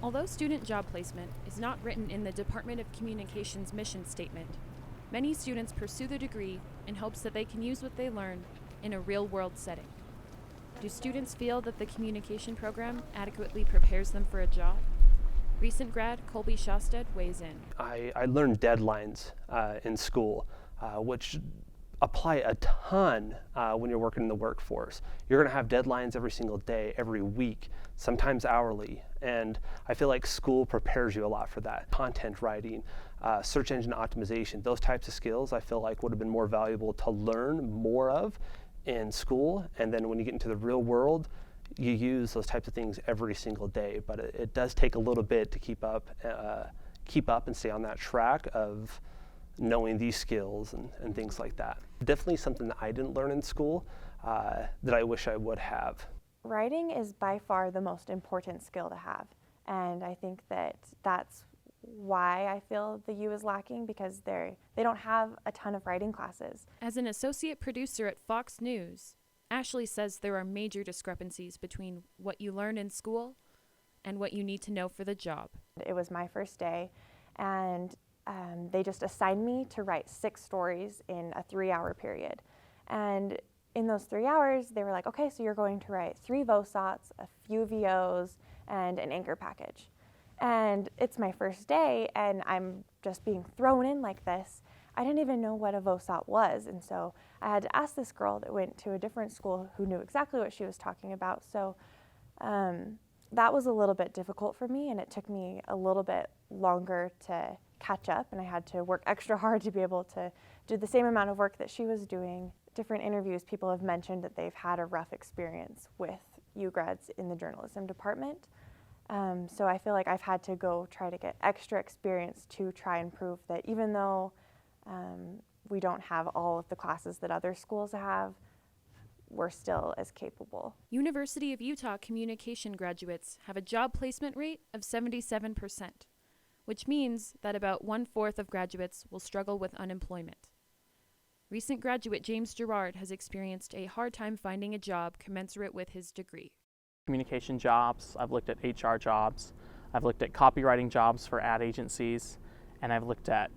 Although student job placement is not written in the Department of Communications mission statement, many students pursue the degree in hopes that they can use what they learn in a real-world setting. Do students feel that the communication program adequately prepares them for a job? Recent grad Colby Shosted weighs in. I learned deadlines in school, which apply a ton when you're working in the workforce. You're going to have deadlines every single day, every week, sometimes hourly, and I feel like school prepares you a lot for that. Content writing, search engine optimization, those types of skills I feel like would have been more valuable to learn more of in school, and then when you get into the real world, you use those types of things every single day, but it does take a little bit to keep up and stay on that track of knowing these skills and things like that. Definitely something that I didn't learn in school that I wish I would have. Writing is by far the most important skill to have, and I think that that's why I feel the U is lacking, because they don't have a ton of writing classes. As an associate producer at Fox News, Ashley says there are major discrepancies between what you learn in school and what you need to know for the job. It was my first day, and they just assigned me to write 6 stories in a 3-hour period. And in those 3 hours, they were like, okay, so you're going to write 3 VOSOTs, a few VOs, and an anchor package. And it's my first day, and I'm just being thrown in like this. I didn't even know what a VOSOT was, and so I had to ask this girl that went to a different school who knew exactly what she was talking about. So that was a little bit difficult for me, and it took me a little bit longer to catch up, and I had to work extra hard to be able to do the same amount of work that she was doing. Different interviews, people have mentioned that they've had a rough experience with U grads in the journalism department. So I feel like I've had to go try to get extra experience to try and prove that even though we don't have all of the classes that other schools have, we're still as capable. University of Utah communication graduates have a job placement rate of 77%, which means that about 1/4 of graduates will struggle with unemployment. Recent graduate James Gerard has experienced a hard time finding a job commensurate with his degree. Communication jobs, I've looked at HR jobs, I've looked at copywriting jobs for ad agencies, and I've looked at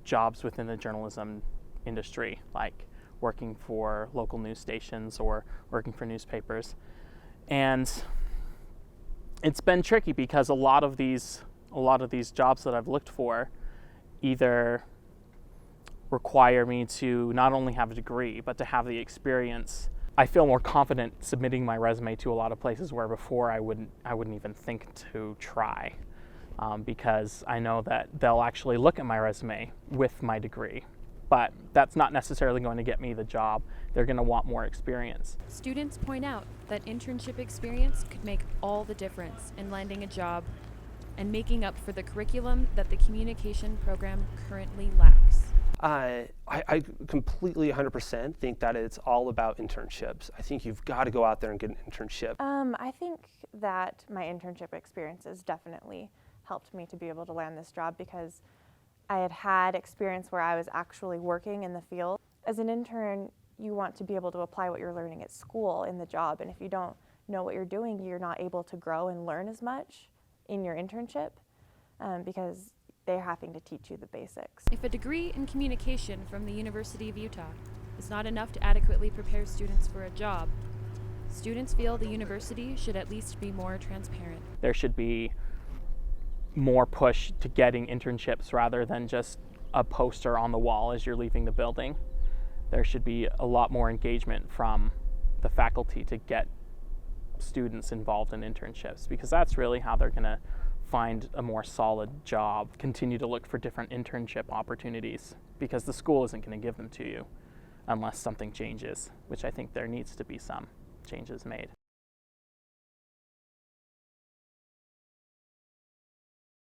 jobs within the journalism industry, like working for local news stations or working for newspapers. And it's been tricky because a lot of these jobs that I've looked for either require me to not only have a degree, but to have the experience. I feel more confident submitting my resume to a lot of places where before I wouldn't even think to try, because I know that they'll actually look at my resume with my degree. But that's not necessarily going to get me the job. They're going to want more experience. Students point out that internship experience could make all the difference in landing a job and making up for the curriculum that the communication program currently lacks. I completely 100% think that it's all about internships. I think you've got to go out there and get an internship. I think that my internship experiences definitely helped me to be able to land this job, because I had experience where I was actually working in the field. As an intern, you want to be able to apply what you're learning at school in the job, and if you don't know what you're doing, you're not able to grow and learn as much in your internship, because they're having to teach you the basics. If a degree in communication from the University of Utah is not enough to adequately prepare students for a job, students feel the university should at least be more transparent. There should be more push to getting internships rather than just a poster on the wall as you're leaving the building. There should be a lot more engagement from the faculty to get students involved in internships, because that's really how they're going to find a more solid job. Continue to look for different internship opportunities, because the school isn't going to give them to you unless something changes, which I think there needs to be some changes made.